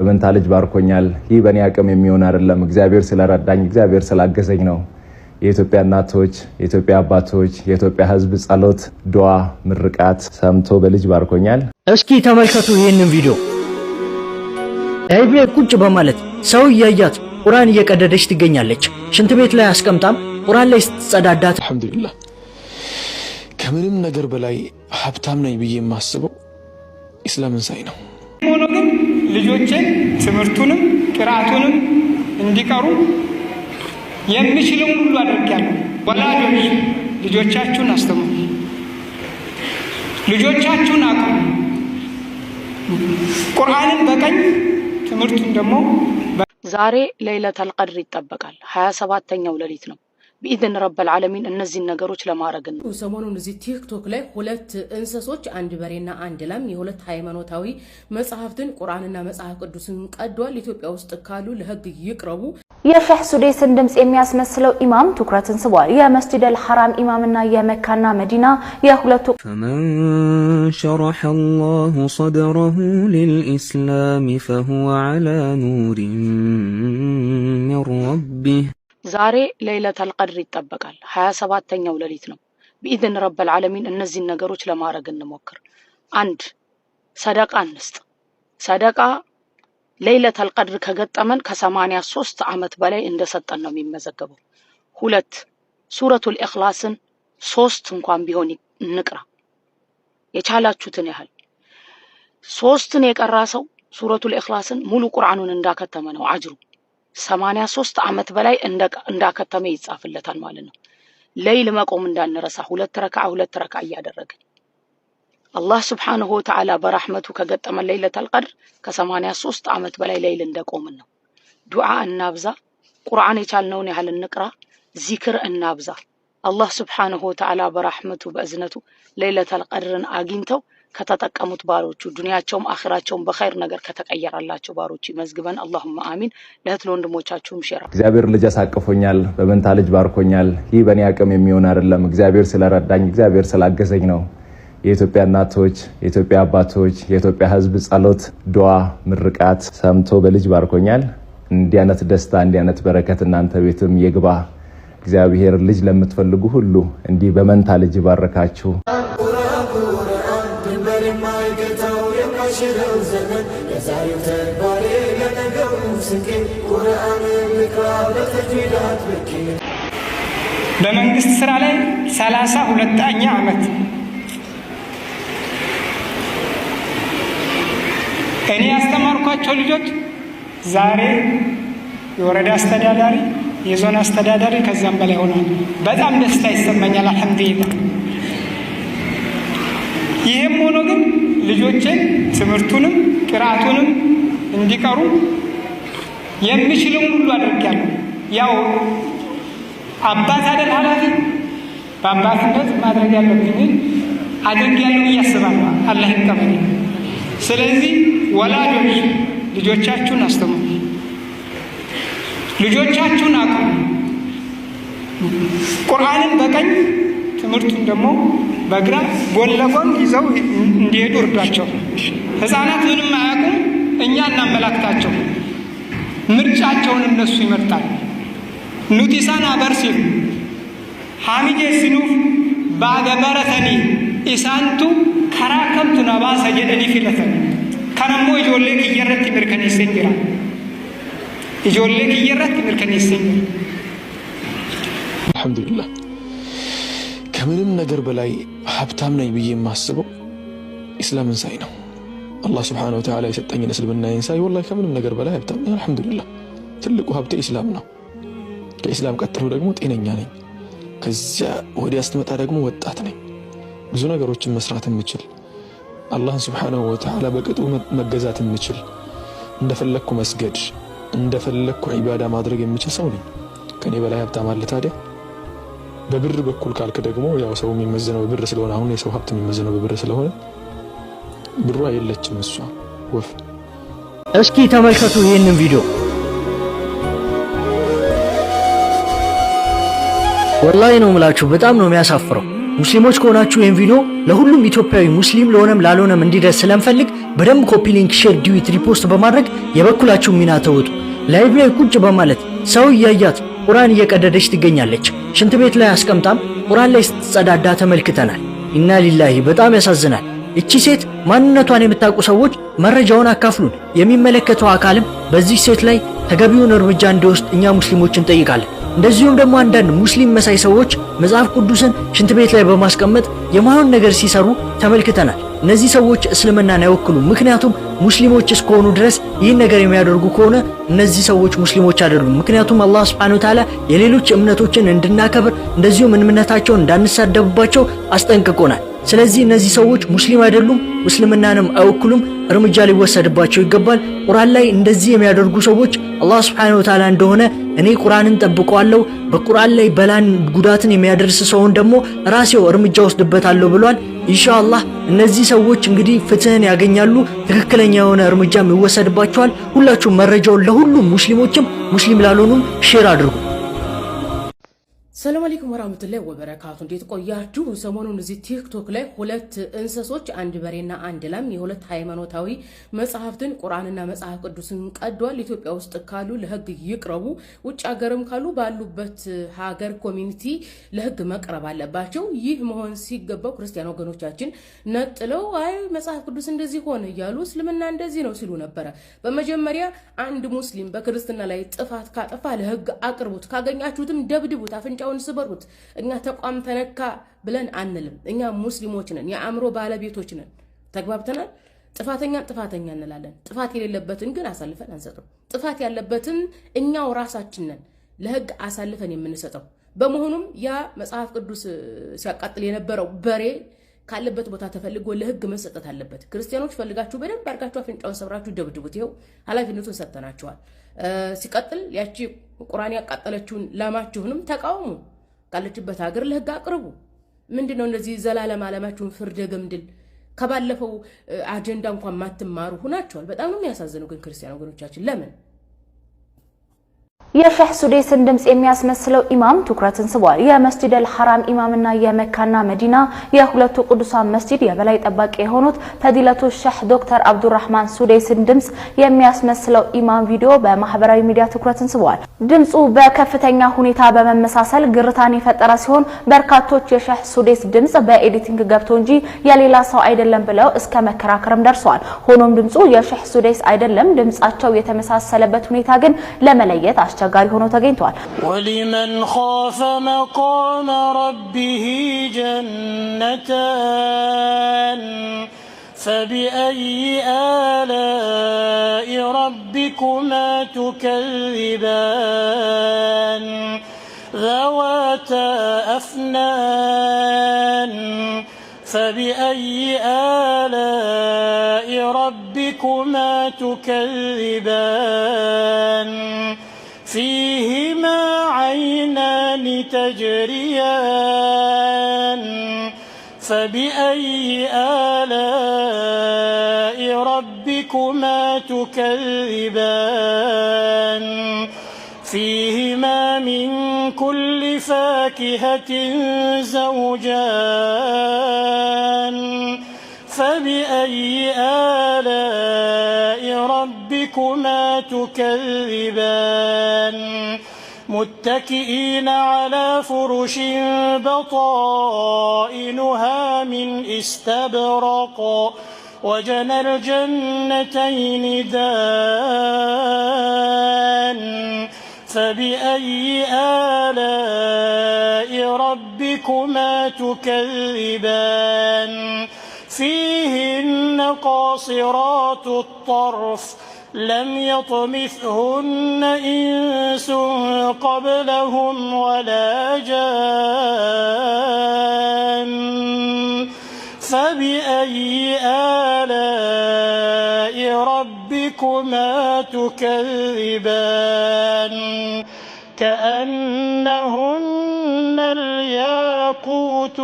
በመንታ ልጅ ባርኮኛል። ይህ በእኔ አቅም የሚሆን አይደለም፣ እግዚአብሔር ስለረዳኝ እግዚአብሔር ስላገዘኝ ነው። የኢትዮጵያ እናቶች፣ የኢትዮጵያ አባቶች፣ የኢትዮጵያ ሕዝብ ጸሎት፣ ዱዓ፣ ምርቃት ሰምቶ በልጅ ባርኮኛል። እስኪ ተመልከቱ ይህንን ቪዲዮ። ላይቭ ቁጭ በማለት ሰው እያያት ቁርአን እየቀደደች ትገኛለች። ሽንት ቤት ላይ አስቀምጣም ቁርአን ላይ ስትጸዳዳት አልহামዱሊላህ ከምንም ነገር በላይ ሀብታም ነኝ ብዬ የማስበው ኢስላምን ሳይ ነው። ሆኖ ግን ልጆችን ትምህርቱንም ቅራአቱንም እንዲቀሩ የሚችለውን ሁሉ አድርጋለሁ። ወላጆች ልጆቻችሁን አስተምሩ፣ ልጆቻችሁን አቁሙ። ቁርአንን በቀኝ ትምህርቱን ደግሞ ዛሬ ለይለተል ቀድር ይጠበቃል። 27ኛው ሌሊት ነው። بإذن رب العالمين እነዚህ ነገሮች ለማድረግ ነው። ሰሞኑን እዚህ ቲክቶክ ላይ ሁለት እንሰሶች አንድ በሬና አንድ ላም የሁለት ሃይማኖታዊ መጽሐፍትን ቁርአንና መጽሐፍ ቅዱስን ቀዷል። ኢትዮጵያ ውስጥ ካሉ ለህግ ይቅረቡ። የሼህ ሱዴስን ድምጽ የሚያስመስለው ኢማም ትኩረትን ስቧል። የመስጂድ አልሐራም ኢማምና የመካና መዲና የሁለቱ فمن شرح الله صدره للإسلام فهو على نور من ربه ዛሬ ለይለተል ቀድር ይጠበቃል። 27ኛው ሌሊት ነው። بإذن رب العالمين እነዚህ ነገሮች ለማድረግ እንሞክር። አንድ ሰደቃ እንስጥ። ሰደቃ ለይለተል ቀድር ከገጠመን ከ83 ዓመት በላይ እንደሰጠን ነው የሚመዘገበው። ሁለት ሱረቱል ኢኽላስን 3 እንኳን ቢሆን እንቅራ የቻላችሁትን ያህል። 3ን የቀራ ሰው ሱረቱል ኢኽላስን ሙሉ ቁርአኑን እንዳከተመ ነው አጅሩ። 83 ዓመት በላይ እንዳከተመ ይጻፍለታል ማለት ነው። ለይል መቆም እንዳንረሳ ሁለት ረካ እያደረግን አላህ Subhanahu Wa Ta'ala በረህመቱ ከገጠመን ለይለተል ቀድር ከ83 ዓመት በላይ ለይል እንደቆምን ነው። ዱዓ እናብዛ፣ ቁርአን የቻልነውን ያህል እንቅራ፣ ዚክር እናብዛ። አላህ Subhanahu Wa Ta'ala በረህመቱ በእዝነቱ ለይለተል ቀድርን አግኝተው ከተጠቀሙት ባሮቹ ዱንያቸውም አኺራቸውም በኸይር ነገር ከተቀየራላቸው ባሮቹ ይመዝግበን። አላሁማ አሚን። ለእህት ወንድሞቻችሁም ሼር እግዚአብሔር ልጅ አሳቅፎኛል፣ በመንታ ልጅ ባርኮኛል። ይህ በእኔ አቅም የሚሆን አይደለም፣ እግዚአብሔር ስለረዳኝ እግዚአብሔር ስላገዘኝ ነው። የኢትዮጵያ እናቶች፣ የኢትዮጵያ አባቶች፣ የኢትዮጵያ ሕዝብ ጸሎት፣ ዱዓ፣ ምርቃት ሰምቶ በልጅ ባርኮኛል። እንዲህ አይነት ደስታ እንዲህ አይነት በረከት እናንተ ቤትም ይግባ። እግዚአብሔር ልጅ ለምትፈልጉ ሁሉ እንዲህ በመንታ ልጅ ባረካችሁ። በመንግስት ስራ ላይ 32ኛ ዓመት እኔ ያስተማርኳቸው ልጆች ዛሬ የወረዳ አስተዳዳሪ፣ የዞን አስተዳዳሪ ከዛም በላይ ሆኗል። በጣም ደስታ ይሰማኛል። አልহামዱሊላህ። ይሄም ሆኖ ግን ልጆችን ትምህርቱንም ቅራአቱንም እንዲቀሩ የሚችለውን ሁሉ አድርጋለሁ። ያው አባት አይደል ኃላፊ፣ በአባትነት ማድረግ ያለብኝ አድርጋለሁ እያስባለሁ። አላህ ይቀበል። ስለዚህ ወላጆች ልጆቻችሁን አስተምሩ፣ ልጆቻችሁን አቁሙ። ቁርአንን በቀኝ ትምህርቱን ደግሞ በግራ ጎን ለጎን ይዘው እንዲሄዱ እርዷቸው። ህፃናት ምንም አያውቁም፣ እኛ እናመላክታቸው። ምርጫቸውን እነሱ ይመርጣሉ። ኑቲሳን አበርሲል ሐሚጄ ሲኑፍ ባገበረተኒ ኢሳንቱ ከራከምቱ ነባሰ ጀደኒ ፊለተን ከነሞ ኢጆሌ ኪየረት ምርከኔሰን ጅራ ኢጆሌ ኪየረት ምርከኔሰን አልহামዱሊላህ ከምንም ነገር በላይ ሀብታም ነኝ ብዬ የማስበው ኢስላምን ሳይ ነው። አላህ Subhanahu Wa Ta'ala የሰጠኝን እስልምናን ሳይ ወላሂ ከምንም ነገር በላይ ሀብታም ነኝ። አልহামዱሊላህ ትልቁ ሀብቴ ኢስላም ነው። ከኢስላም ቀጥሎ ደግሞ ጤነኛ ነኝ። ከዚያ ወዲያ ስትመጣ ደግሞ ወጣት ነኝ። ብዙ ነገሮችን መስራት የምችል አላህን Subhanahu Wa Ta'ala በቅጡ መገዛት የምችል እንደፈለኩ መስገድ እንደፈለኩ ዒባዳ ማድረግ የምችል ሰው ነኝ። ከኔ በላይ ሀብታም አለ ታዲያ? በብር በኩል ካልክ ደግሞ ያው ሰው የሚመዘነው በብር ስለሆነ አሁን የሰው ሀብት የሚመዘነው በብር ስለሆነ ብሩ አይለችም እሷ ወፍ። እስኪ ተመልከቱ ይህንን ቪዲዮ። ወላሂ ነው የምላችሁ፣ በጣም ነው የሚያሳፍረው። ሙስሊሞች ከሆናችሁ ይህን ቪዲዮ ለሁሉም ኢትዮጵያዊ ሙስሊም ለሆነም ላልሆነም እንዲደርስ ስለምፈልግ በደንብ ኮፒ ሊንክ፣ ሼር፣ ዲዊት፣ ሪፖስት በማድረግ የበኩላችሁ ሚና ተወጡ። ላይቭ ላይ ቁጭ በማለት ሰው እያያት ቁርአን እየቀደደች ትገኛለች። ሽንት ቤት ላይ አስቀምጣም ቁርአን ላይ ስትጸዳዳ ተመልክተናል። ኢና ሊላሂ በጣም ያሳዝናል። እቺ ሴት ማንነቷን የምታውቁ ሰዎች መረጃውን አካፍሉን። የሚመለከተው አካልም በዚህ ሴት ላይ ተገቢውን እርምጃ እንዲወስድ እኛ ሙስሊሞችን እንጠይቃለን። እንደዚሁም ደግሞ አንዳንድ ሙስሊም መሳይ ሰዎች መጽሐፍ ቅዱስን ሽንት ቤት ላይ በማስቀመጥ የማይሆን ነገር ሲሰሩ ተመልክተናል። እነዚህ ሰዎች እስልምናን አይወክሉም። ምክንያቱም ሙስሊሞች እስከሆኑ ድረስ ይህን ነገር የሚያደርጉ ከሆነ እነዚህ ሰዎች ሙስሊሞች አይደሉም። ምክንያቱም አላህ Subhanahu Wa Ta'ala የሌሎች እምነቶችን እንድናከብር እንደዚሁም እምነታቸውን እንዳንሳደብባቸው አስጠንቅቆናል። ስለዚህ እነዚህ ሰዎች ሙስሊም አይደሉም፣ ሙስሊምናንም አይወክሉም፣ እርምጃ ሊወሰድባቸው ይገባል። ቁርአን ላይ እንደዚህ የሚያደርጉ ሰዎች አላህ Subhanahu Wa Ta'ala እንደሆነ እኔ ቁርአንን ጠብቀዋለሁ፣ በቁርአን ላይ በላን ጉዳትን የሚያደርስ ሰውን ደግሞ ራሴው እርምጃ ወስድበታለሁ ብሏል። ኢንሻአላህ እነዚህ ሰዎች እንግዲህ ፍትህን ያገኛሉ፣ ትክክለኛ የሆነ እርምጃም ይወሰድባቸዋል። ሁላችሁም መረጃውን ለሁሉም ሙስሊሞችም ሙስሊም ላልሆኑም ሼር አድርጉ። ሰላም አለይኩም ወራህመቱላሂ ወበረካቱ። እንዴት ቆያችሁ? ሰሞኑን እዚህ ቲክቶክ ላይ ሁለት እንስሶች አንድ በሬና አንድ ላም የሁለት ሃይማኖታዊ መጽሐፍትን ቁርአንና መጽሐፍ ቅዱስን ቀዷል። ኢትዮጵያ ውስጥ ካሉ ለህግ ይቅረቡ፣ ውጭ ሀገርም ካሉ ባሉበት ሀገር ኮሚኒቲ ለህግ መቅረብ አለባቸው። ይህ መሆን ሲገባው ክርስቲያን ወገኖቻችን ነጥለው አይ መጽሐፍ ቅዱስ እንደዚህ ሆነ እያሉ እስልምና እንደዚህ ነው ሲሉ ነበረ። በመጀመሪያ አንድ ሙስሊም በክርስትና ላይ ጥፋት ካጠፋ ለህግ አቅርቡት፣ ካገኛችሁትም ደብድቡት፣ አፍንጫው ስበሩት። እኛ ተቋም ተነካ ብለን አንልም። እኛ ሙስሊሞች ነን፣ የአእምሮ ባለቤቶች ነን። ተግባብተናል። ጥፋተኛ እንላለን። ጥፋት የሌለበትን ግን አሳልፈን አንሰጥም። ጥፋት ያለበትን እኛው ራሳችን ነን ለህግ አሳልፈን የምንሰጠው። በመሆኑም ያ መጽሐፍ ቅዱስ ሲያቃጥል የነበረው በሬ ካለበት ቦታ ተፈልጎ ለህግ መሰጠት አለበት። ክርስቲያኖች ፈልጋችሁ በደንብ አርጋችሁ አፍንጫውን ሰብራችሁ ደብድቡት። ይሄው ኃላፊነቱን ሰጥተናችኋል። ሲቀጥል ያቺ ቁርአን ያቃጠለችውን ላማችሁንም ተቃውሙ፣ ካለችበት ሀገር ለህግ አቅርቡ። ምንድነው እንደዚህ ዘላለም ዓለማችሁን ፍርደ ገምድል ከባለፈው አጀንዳ እንኳን ማትማሩ ሆናችኋል። በጣም ነው የሚያሳዝነው ግን ክርስቲያን ወገኖቻችን ለምን የሼህ ሱዴስን ድምጽ የሚያስመስለው ኢማም ትኩረትን ስቧል። የመስጂድ አልሐራም ኢማምና የመካና መዲና የሁለቱ ቅዱሳን መስጂድ የበላይ ጠባቂ የሆኑት ፈዲለቱ ሼህ ዶክተር አብዱራህማን ሱዴስን ድምጽ የሚያስመስለው ኢማም ቪዲዮ በማህበራዊ ሚዲያ ትኩረትን ስቧል። ድምጹ በከፍተኛ ሁኔታ በመመሳሰል ግርታን የፈጠረ ሲሆን በርካቶች የሼህ ሱዴስ ድምጽ በኤዲቲንግ ገብቶ እንጂ የሌላ ሰው አይደለም ብለው እስከ መከራከርም ደርሰዋል። ሆኖም ድምጹ የሼህ ሱዴስ አይደለም፣ ድምጻቸው የተመሳሰለበት ሁኔታ ግን ለመለየት አስቸጋሪ ሆኖ ተገኝቷል። ወሊመን ኻፈ መቃመ ረቢሂ ጀነታን ፈቢአይ አላኢ ረቢኩማ ቱከዚባን ذواتا أفنان فبأي آلاء ربكما تكذبان فيهما عينان تجريان فبأي آلاء ربكما تكذبان فيهما من كل فاكهة زوجان فبأي آلاء ربكما تكذبان متكئين على فرش بطائنها من استبرق وجنى الجنتين دان فبأي آلاء ربكما تكذبان فيهن قاصرات الطرف لم يطمثهن إنس قبلهم ولا جان فبأي آلاء ربكما تكذبان كأنهن الياقوت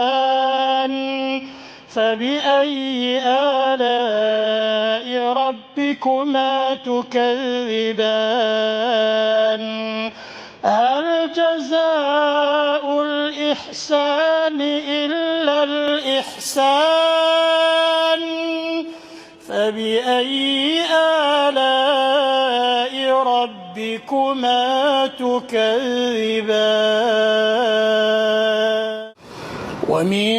والمرجان فبأي آلاء ربكما تكذبان هل جزاء الإحسان إلا الإحسان فبأي آلاء ربكما تكذبان ومن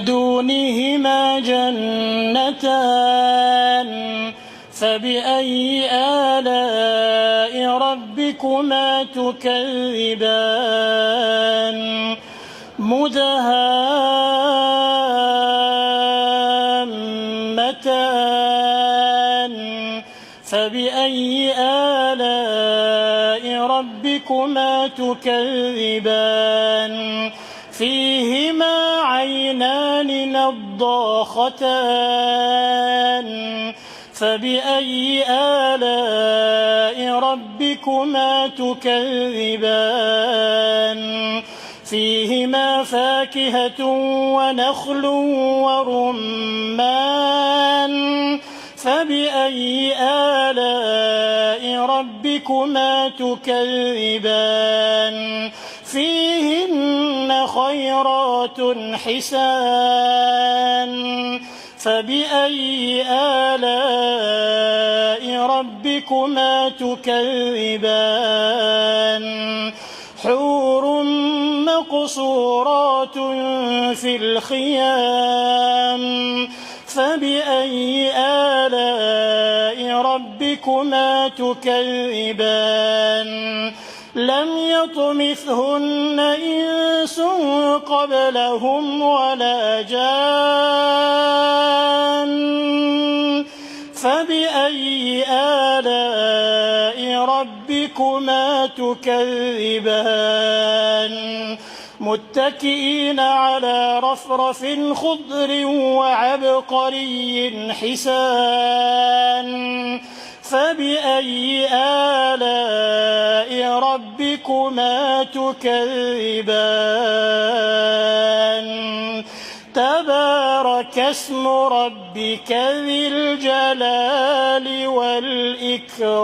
دونهما جنتان فبأي آلاء ربكما تكذبان مدهامتان فبأي آلاء ربكما تكذبان فيهما عينان نضاختان فبأي آلاء ربكما تكذبان فيهما فاكهة ونخل ورمان فبأي آلاء ربكما تكذبان فيهن خيرات حسان فبأي آلاء ربكما تكذبان حور مقصورات في الخيام فبأي آلاء ربكما تكذبان لم يطمثهن إنس قبلهم ولا جان فبأي آلاء ربكما تكذبان متكئين على رفرف خضر وعبقري حسان فبأي آلاء ربكما تكذبان تبارك اسم ربك ذي الجلال والإكرام